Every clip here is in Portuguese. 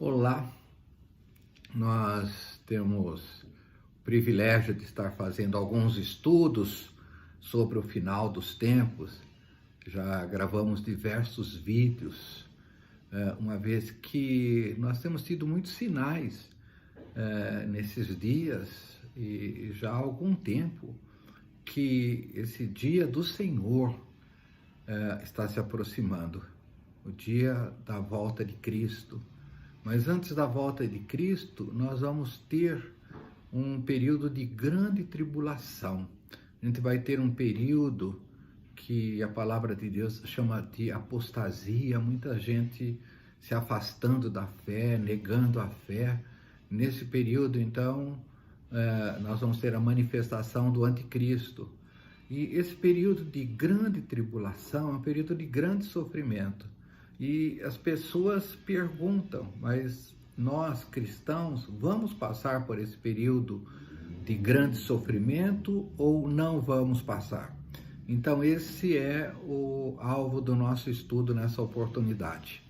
Olá, nós temos o privilégio de estar fazendo alguns estudos sobre o final dos tempos. Já gravamos diversos vídeos, uma vez que nós temos tido muitos sinais nesses dias e já há algum tempo que esse dia do Senhor está se aproximando, o dia da volta de Cristo. Mas antes da volta de Cristo, nós vamos ter um período de grande tribulação. A gente vai ter um período que a palavra de Deus chama de apostasia, muita gente se afastando da fé, negando a fé. Nesse período, então, nós vamos ter a manifestação do anticristo. E esse período de grande tribulação é um período de grande sofrimento. E as pessoas perguntam, mas nós cristãos vamos passar por esse período de grande sofrimento ou não vamos passar? Então esse é o alvo do nosso estudo nessa oportunidade.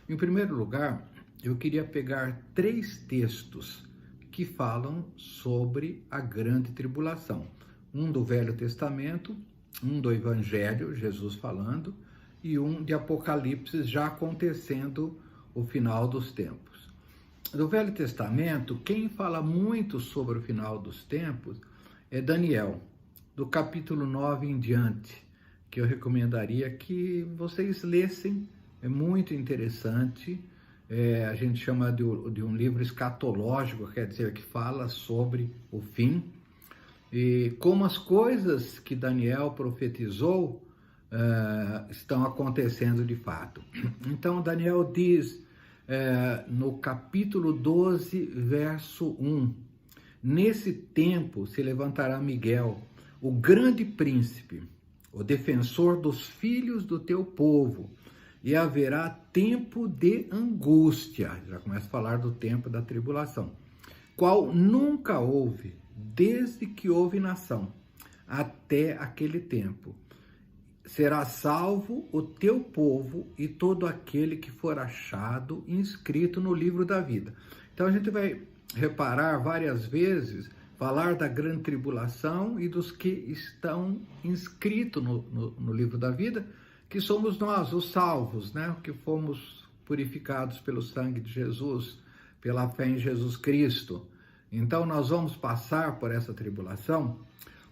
Em primeiro lugar, eu queria pegar 3 textos que falam sobre a grande tribulação. Um do Velho Testamento, um do Evangelho, Jesus falando, e um de Apocalipse, já acontecendo o final dos tempos. Do Velho Testamento, quem fala muito sobre o final dos tempos é Daniel, do capítulo 9 em diante, que eu recomendaria que vocês lessem, é muito interessante. A gente chama de um livro escatológico, quer dizer, que fala sobre o fim, e como as coisas que Daniel profetizou estão acontecendo de fato. Então Daniel diz no capítulo 12, verso 1, nesse tempo se levantará Miguel, o grande príncipe, o defensor dos filhos do teu povo, e haverá tempo de angústia, já começa a falar do tempo da tribulação, qual nunca houve, desde que houve nação, até aquele tempo. Será salvo o teu povo e todo aquele que for achado inscrito no livro da vida. Então a gente vai reparar várias vezes, falar da grande tribulação e dos que estão inscritos no livro da vida, que somos nós, os salvos, né? Que fomos purificados pelo sangue de Jesus, pela fé em Jesus Cristo. Então nós vamos passar por essa tribulação.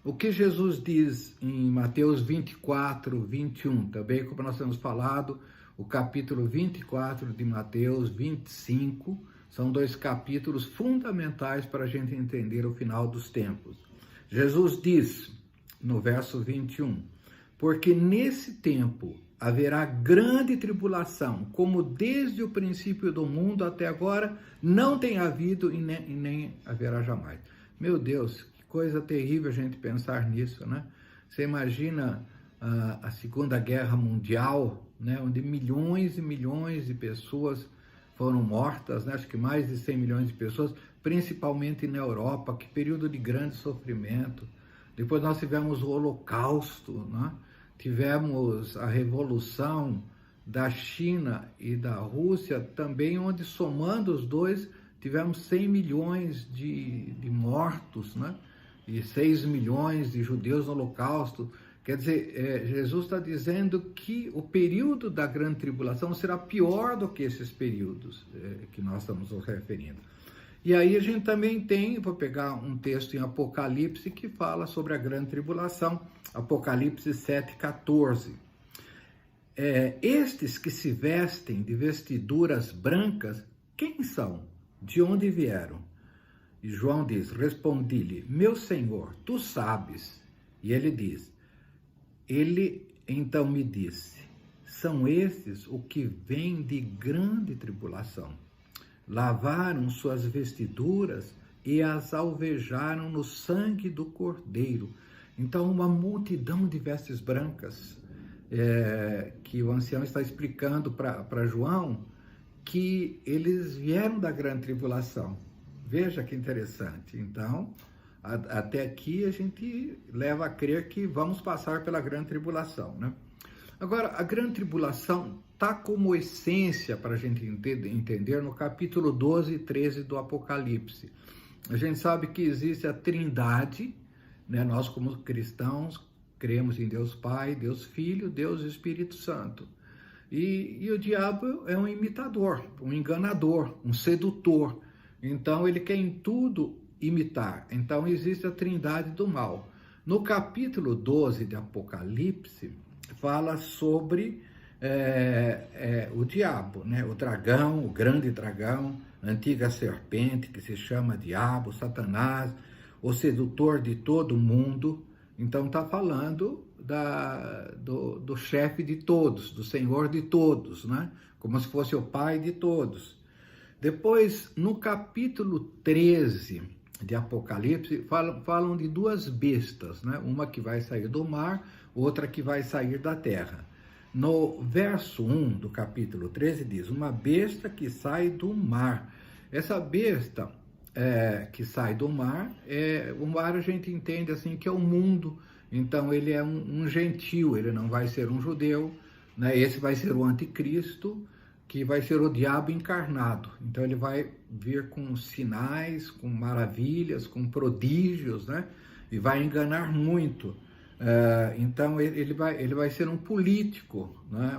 O que Jesus diz em Mateus 24, 21, também como nós temos falado, o capítulo 24 de Mateus 25, são 2 capítulos fundamentais para a gente entender o final dos tempos. Jesus diz, no verso 21, porque nesse tempo haverá grande tribulação, como desde o princípio do mundo até agora não tem havido e nem haverá jamais. Meu Deus, que coisa terrível a gente pensar nisso, né? Você imagina a Segunda Guerra Mundial, né? Onde milhões e milhões de pessoas foram mortas, né? Acho que mais de 100 milhões de pessoas, principalmente na Europa, que período de grande sofrimento. Depois nós tivemos o Holocausto, né? Tivemos a Revolução da China e da Rússia também, onde somando os dois, tivemos 100 milhões de mortos, né? E 6 milhões de judeus no Holocausto. Quer dizer, Jesus está dizendo que o período da grande tribulação será pior do que esses períodos que nós estamos nos referindo. E aí a gente também tem, vou pegar um texto em Apocalipse que fala sobre a grande tribulação, Apocalipse 7,14. Estes que se vestem de vestiduras brancas, quem são? De onde vieram? E João diz, respondi-lhe, meu Senhor, tu sabes. E ele então me disse, são estes o que vêm de grande tribulação. Lavaram suas vestiduras e as alvejaram no sangue do Cordeiro. Então, uma multidão de vestes brancas, que o ancião está explicando para João, que eles vieram da grande tribulação. Veja que interessante. Então, até aqui a gente leva a crer que vamos passar pela grande tribulação, né? Agora, a grande tribulação está como essência para a gente entender no capítulo 12 e 13 do Apocalipse. A gente sabe que existe a Trindade, né? Nós como cristãos cremos em Deus Pai, Deus Filho, Deus Espírito Santo. E o diabo é um imitador, um enganador, um sedutor. Então ele quer em tudo imitar. Então existe a Trindade do mal. No capítulo 12 de Apocalipse, fala sobre o diabo, né? O dragão, o grande dragão, a antiga serpente que se chama diabo, Satanás, o sedutor de todo mundo. Então está falando do chefe de todos, do Senhor de todos, né? Como se fosse o pai de todos. Depois, no capítulo 13 de Apocalipse, falam de duas bestas, né? Uma que vai sair do mar, outra que vai sair da terra. No verso 1 do capítulo 13 diz, uma besta que sai do mar. Essa besta que sai do mar, o mar a gente entende assim que é o mundo, então ele é um gentil, ele não vai ser um judeu, né? Esse vai ser o anticristo, que vai ser o diabo encarnado. Então ele vai vir com sinais, com maravilhas, com prodígios, né? E vai enganar muito. Então ele vai ser um político, né?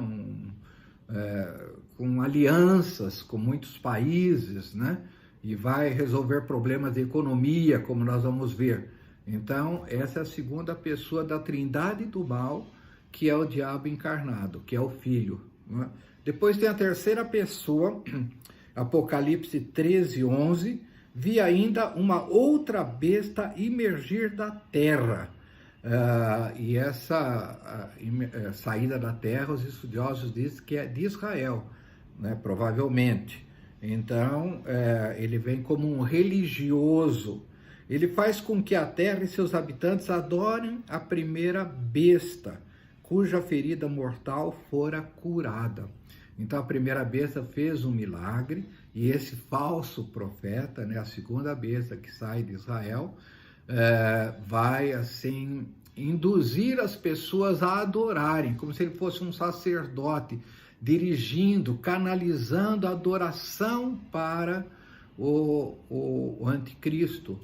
Com alianças com muitos países, né? E vai resolver problemas de economia, como nós vamos ver. Então essa é a segunda pessoa da Trindade do mal, que é o diabo encarnado, que é o Filho, né? Depois tem a terceira pessoa, Apocalipse 13, 11, vi ainda uma outra besta emergir da terra. E essa saída da terra, os estudiosos dizem que é de Israel, né, provavelmente. Então, ele vem como um religioso. Ele faz com que a terra e seus habitantes adorem a primeira besta, cuja ferida mortal fora curada. Então, a primeira besta fez um milagre, e esse falso profeta, né, a segunda besta que sai de Israel, vai, assim, induzir as pessoas a adorarem, como se ele fosse um sacerdote, dirigindo, canalizando a adoração para o anticristo,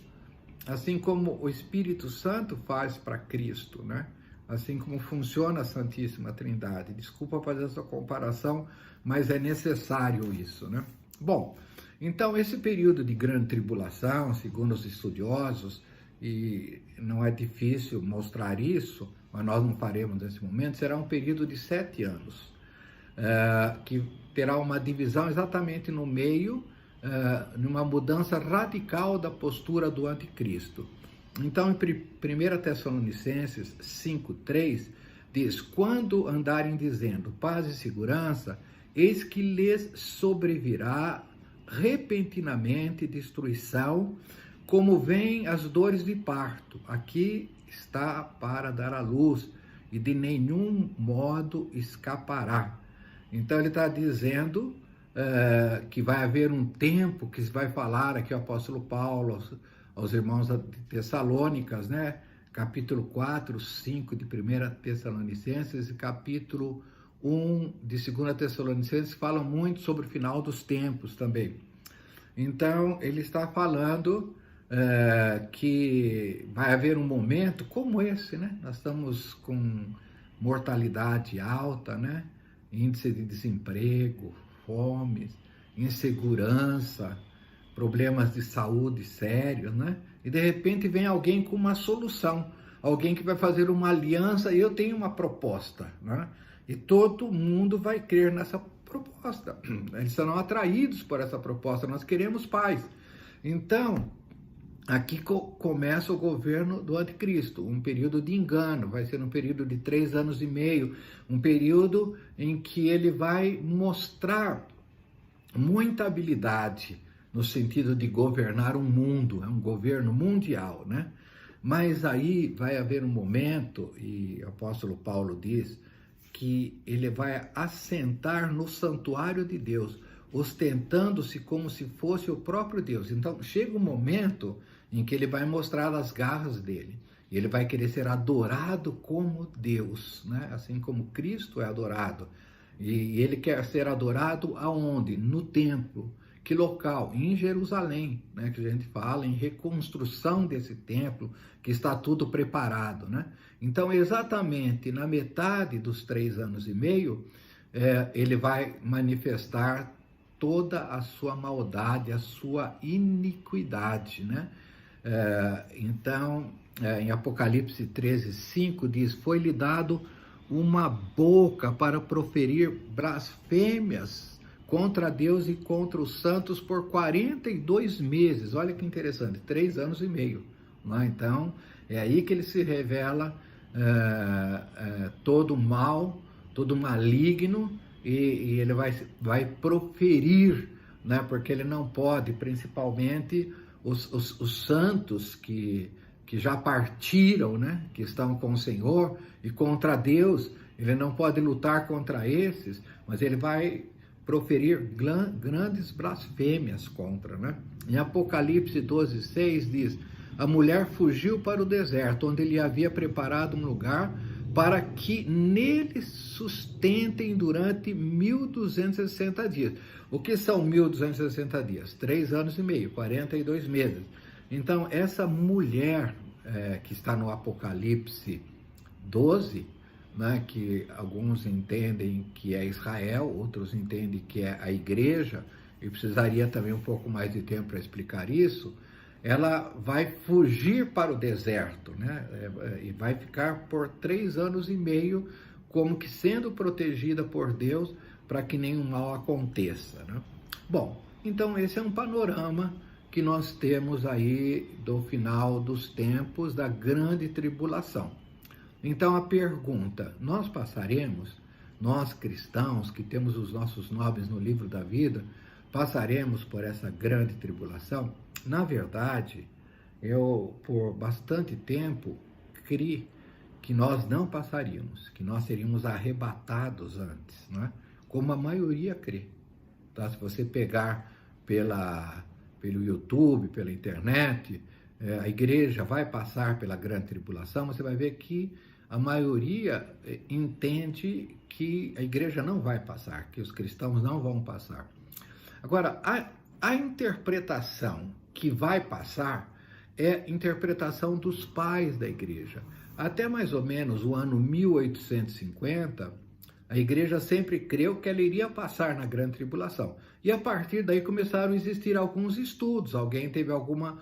assim como o Espírito Santo faz para Cristo, né? Assim como funciona a Santíssima Trindade. Desculpa fazer essa comparação, mas é necessário isso, né? Bom, então esse período de grande tribulação, segundo os estudiosos, e não é difícil mostrar isso, mas nós não faremos nesse momento, será um período de 7 anos, que terá uma divisão exatamente no meio, numa mudança radical da postura do anticristo. Então, em 1 Tessalonicenses 5:3, diz, quando andarem dizendo paz e segurança, eis que lhes sobrevirá repentinamente destruição, como vêm as dores de parto. Aqui está para dar à luz, e de nenhum modo escapará. Então, ele está dizendo que vai haver um tempo que se vai falar, aqui o apóstolo Paulo, aos irmãos de Tessalônicas, né? Capítulo 4, 5 de 1 Tessalonicenses e capítulo 1 de 2 Tessalonicenses falam muito sobre o final dos tempos também. Então, ele está falando que vai haver um momento como esse, né? Nós estamos com mortalidade alta, né? Índice de desemprego, fome, insegurança, problemas de saúde sérios, né? E de repente vem alguém com uma solução, alguém que vai fazer uma aliança, e eu tenho uma proposta, né? E todo mundo vai crer nessa proposta. Eles serão atraídos por essa proposta, nós queremos paz. Então, aqui começa o governo do anticristo, um período de engano, vai ser um período de 3 anos e meio, um período em que ele vai mostrar muita habilidade, no sentido de governar um mundo, é um governo mundial, né? Mas aí vai haver um momento, e o apóstolo Paulo diz, que ele vai assentar no santuário de Deus, ostentando-se como se fosse o próprio Deus. Então chega um momento em que ele vai mostrar as garras dele, e ele vai querer ser adorado como Deus, né? Assim como Cristo é adorado. E ele quer ser adorado aonde? No templo. Que local? Em Jerusalém, né? Que a gente fala em reconstrução desse templo, que está tudo preparado, né? Então, exatamente na metade dos 3 anos e meio, ele vai manifestar toda a sua maldade, a sua iniquidade, né? Então, em Apocalipse 13:5 diz: foi-lhe dado uma boca para proferir blasfêmias contra Deus e contra os santos por 42 meses. Olha que interessante, 3 anos e meio. Né? Então, é aí que ele se revela todo mal, todo maligno, e ele vai proferir, né? Porque ele não pode, principalmente os santos que já partiram, né? Que estão com o Senhor e contra Deus, ele não pode lutar contra esses, mas ele vai proferir grandes blasfêmias contra, né? Em Apocalipse 12:6 diz: a mulher fugiu para o deserto, onde ele havia preparado um lugar para que nele sustentem durante 1260 dias. O que são 1260 dias? 3 anos e meio, 42 meses. Então, essa mulher que está no Apocalipse 12, né, que alguns entendem que é Israel, outros entendem que é a igreja, e precisaria também um pouco mais de tempo para explicar isso. Ela vai fugir para o deserto, né, e vai ficar por 3 anos e meio, como que sendo protegida por Deus para que nenhum mal aconteça, né? Bom, então esse é um panorama que nós temos aí do final dos tempos da grande tribulação. Então a pergunta: nós passaremos, nós cristãos que temos os nossos nomes no livro da vida, passaremos por essa grande tribulação? Na verdade, eu por bastante tempo criei que nós não passaríamos, que nós seríamos arrebatados antes, não é? Como a maioria crê. Tá? Se você pegar pelo YouTube, pela internet, a igreja vai passar pela grande tribulação, você vai ver que a maioria entende que a igreja não vai passar, que os cristãos não vão passar. Agora, a interpretação que vai passar é a interpretação dos pais da igreja. Até mais ou menos o ano 1850, a igreja sempre creu que ela iria passar na grande tribulação. E a partir daí começaram a existir alguns estudos. Alguém teve alguma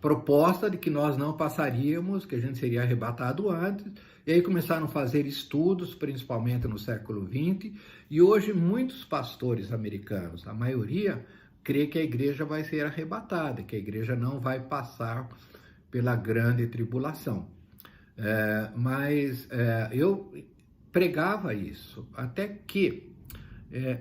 proposta de que nós não passaríamos, que a gente seria arrebatado antes. E aí começaram a fazer estudos, principalmente no século XX. E hoje muitos pastores americanos, a maioria, crê que a igreja vai ser arrebatada, que a igreja não vai passar pela grande tribulação. Mas eu pregava isso, até que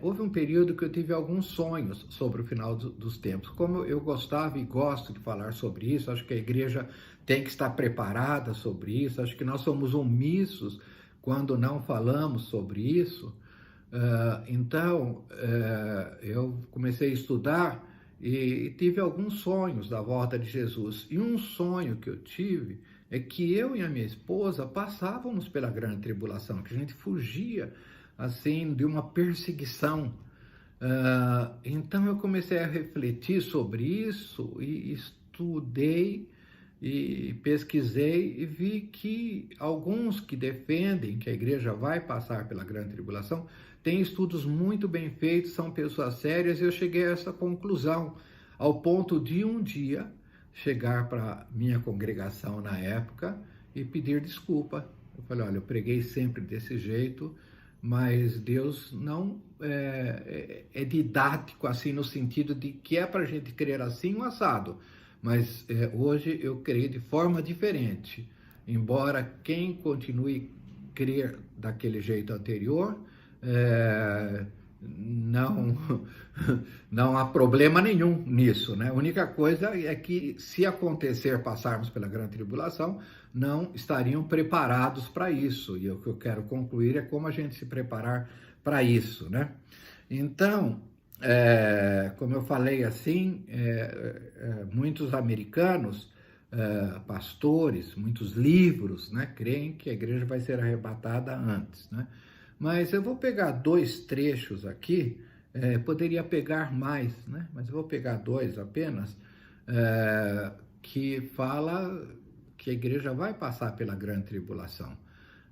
houve um período que eu tive alguns sonhos sobre o final dos tempos. Como eu gostava e gosto de falar sobre isso, acho que a igreja tem que estar preparada sobre isso, acho que nós somos omissos quando não falamos sobre isso. Então, eu comecei a estudar e tive alguns sonhos da volta de Jesus. E um sonho que eu tive é que eu e a minha esposa passávamos pela grande tribulação, que a gente fugia, assim, de uma perseguição. Então eu comecei a refletir sobre isso e estudei e pesquisei e vi que alguns que defendem que a igreja vai passar pela grande tribulação têm estudos muito bem feitos, são pessoas sérias, e eu cheguei a essa conclusão, ao ponto de um dia chegar para minha congregação na época e pedir desculpa. Eu falei: olha, eu preguei sempre desse jeito, mas Deus não é didático assim no sentido de que é para a gente crer assim um assado, mas hoje eu creio de forma diferente, embora quem continue a crer daquele jeito anterior, não há problema nenhum nisso, né? A única coisa é que, se acontecer passarmos pela grande tribulação, não estariam preparados para isso. E o que eu quero concluir é como a gente se preparar para isso, né? Então, como eu falei assim, muitos americanos, pastores, muitos livros, né, creem que a igreja vai ser arrebatada antes, né? Mas eu vou pegar 2 trechos aqui, poderia pegar mais, né? Mas eu vou pegar 2 apenas, que fala que a igreja vai passar pela grande tribulação.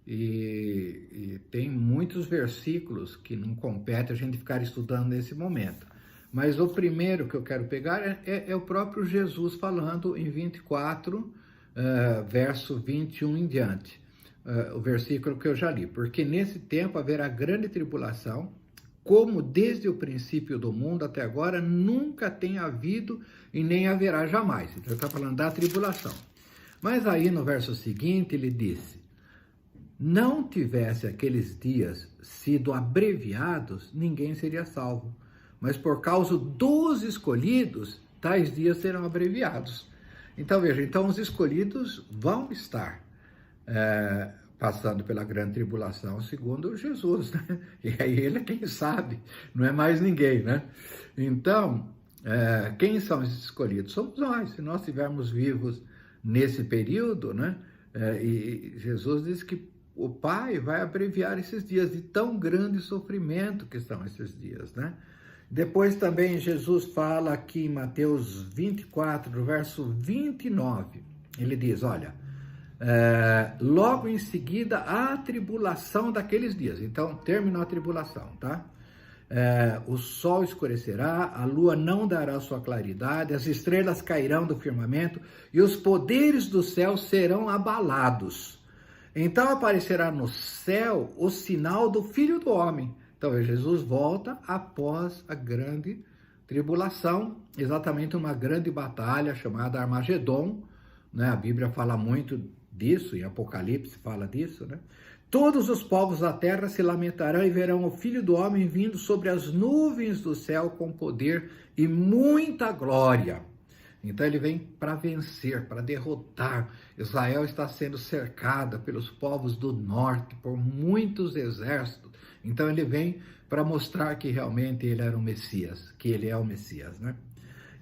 E tem muitos versículos que não compete a gente ficar estudando nesse momento. Mas o primeiro que eu quero pegar é o próprio Jesus falando em 24, verso 21 em diante. O versículo que eu já li. Porque nesse tempo haverá grande tribulação, como desde o princípio do mundo até agora nunca tem havido e nem haverá jamais. Então ele está falando da tribulação. Mas aí no verso seguinte ele disse: não tivesse aqueles dias sido abreviados, ninguém seria salvo. Mas por causa dos escolhidos, tais dias serão abreviados. Então veja, então os escolhidos vão estar passando pela grande tribulação, segundo Jesus, né? E aí ele é quem sabe, não é mais ninguém, né? Então, quem são esses escolhidos? Somos nós, se nós estivermos vivos nesse período, né? E Jesus diz que o Pai vai abreviar esses dias de tão grande sofrimento que estão esses dias, né? Depois também Jesus fala aqui em Mateus 24, verso 29, ele diz, olha, logo em seguida a tribulação daqueles dias. Então, terminou a tribulação, tá? O sol escurecerá, a lua não dará sua claridade, as estrelas cairão do firmamento e os poderes do céu serão abalados. Então aparecerá no céu o sinal do Filho do Homem. Então, Jesus volta após a grande tribulação, exatamente uma grande batalha chamada Armagedon, né? A Bíblia fala muito disso, em Apocalipse fala disso, né? Todos os povos da terra se lamentarão e verão o Filho do Homem vindo sobre as nuvens do céu com poder e muita glória. Então ele vem para vencer, para derrotar. Israel está sendo cercada pelos povos do norte, por muitos exércitos. Então ele vem para mostrar que realmente ele era o Messias, que ele é o Messias, né?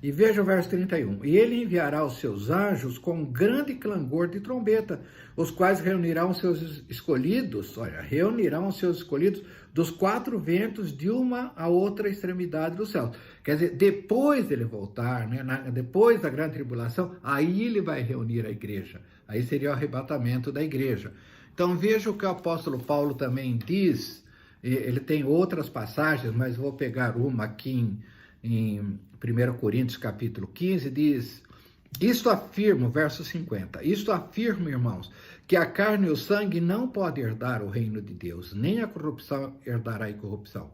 E veja o verso 31. E ele enviará os seus anjos com grande clangor de trombeta, os quais reunirão seus escolhidos, reunirão os seus escolhidos dos 4 ventos de uma a outra extremidade do céu. Quer dizer, depois dele voltar, né, depois da grande tribulação, aí ele vai reunir a igreja. Aí seria o arrebatamento da igreja. Então veja o que o apóstolo Paulo também diz. Ele tem outras passagens, mas vou pegar uma aqui em 1 Coríntios capítulo 15, diz, isto afirmo, verso 50, isto afirmo, irmãos, que a carne e o sangue não podem herdar o reino de Deus, nem a corrupção herdará a incorrupção.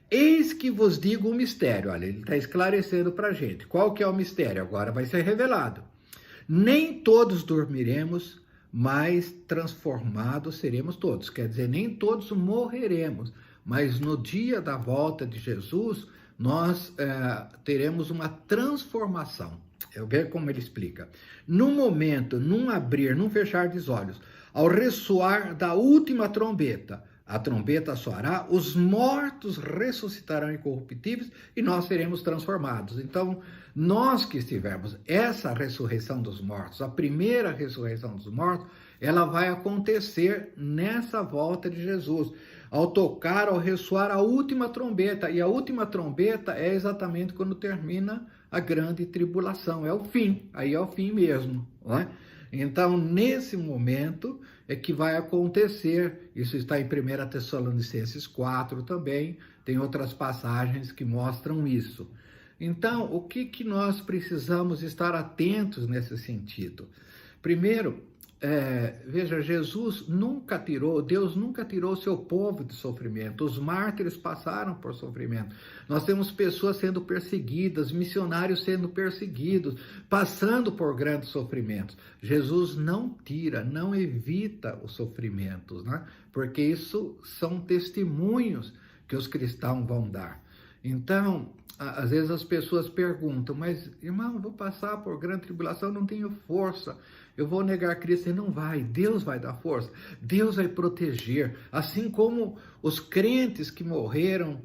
Eis que vos digo um mistério, olha, ele está esclarecendo para a gente. Qual que é o mistério? Agora vai ser revelado. Nem todos dormiremos, mas transformados seremos todos. Quer dizer, nem todos morreremos, mas no dia da volta de Jesus, nós teremos uma transformação. Eu vejo como ele explica. No momento, num abrir, num fechar dos olhos, ao ressoar da última trombeta, a trombeta soará, os mortos ressuscitarão incorruptíveis e nós seremos transformados. Então, nós que estivermos, essa ressurreição dos mortos, a primeira ressurreição dos mortos, ela vai acontecer nessa volta de Jesus, ao tocar, ao ressoar a última trombeta. E a última trombeta é exatamente quando termina a grande tribulação, é o fim, aí é o fim mesmo, não é? Então, nesse momento é que vai acontecer, isso está em 1 Tessalonicenses 4 também, tem outras passagens que mostram isso. Então, o que nós precisamos estar atentos nesse sentido? Primeiro, veja, Deus nunca tirou o seu povo de sofrimento. Os mártires passaram por sofrimento. Nós temos pessoas sendo perseguidas, missionários sendo perseguidos, passando por grandes sofrimentos. Jesus não tira, não evita os sofrimentos, né? Porque isso são testemunhos que os cristãos vão dar. Então, às vezes as pessoas perguntam, mas irmão, eu vou passar por grande tribulação, não tenho força, eu vou negar Cristo. E não vai, Deus vai dar força, Deus vai proteger, assim como os crentes que morreram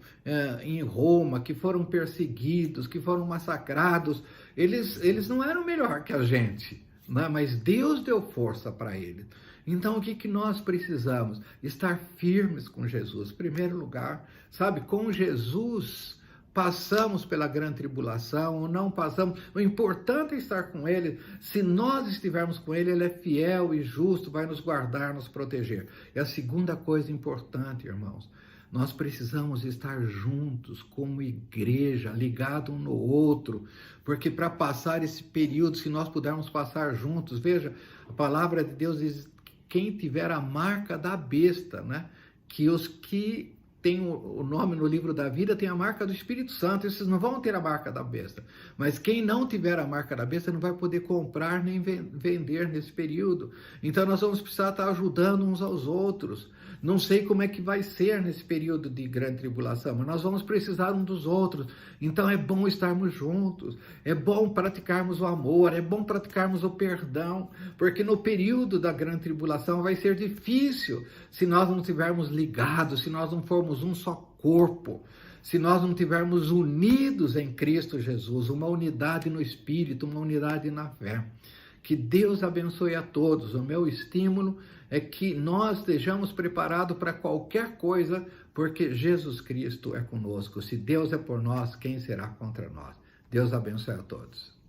em Roma, que foram perseguidos, que foram massacrados, eles não eram melhor que a gente, né? Mas Deus deu força para eles. Então, o que que nós precisamos? Estar firmes com Jesus. Em primeiro lugar, sabe, com Jesus passamos pela grande tribulação ou não passamos, o importante é estar com Ele. Se nós estivermos com Ele, Ele é fiel e justo, vai nos guardar, nos proteger. E a segunda coisa importante, irmãos, nós precisamos estar juntos como igreja, ligado um no outro, porque para passar esse período, se nós pudermos passar juntos, veja, a palavra de Deus diz, quem tiver a marca da besta, né? Que os que tem o nome no livro da vida, tem a marca do Espírito Santo, esses não vão ter a marca da besta, mas quem não tiver a marca da besta não vai poder comprar nem vender nesse período. Então nós vamos precisar estar ajudando uns aos outros. Não sei como é que vai ser nesse período de grande tribulação, mas nós vamos precisar um dos outros. Então é bom estarmos juntos, é bom praticarmos o amor, é bom praticarmos o perdão, porque no período da grande tribulação vai ser difícil se nós não estivermos ligados, se nós não formos um só corpo, se nós não estivermos unidos em Cristo Jesus, uma unidade no Espírito, uma unidade na fé. Que Deus abençoe a todos. O meu estímulo é que nós estejamos preparados para qualquer coisa, porque Jesus Cristo é conosco. Se Deus é por nós, quem será contra nós? Deus abençoe a todos.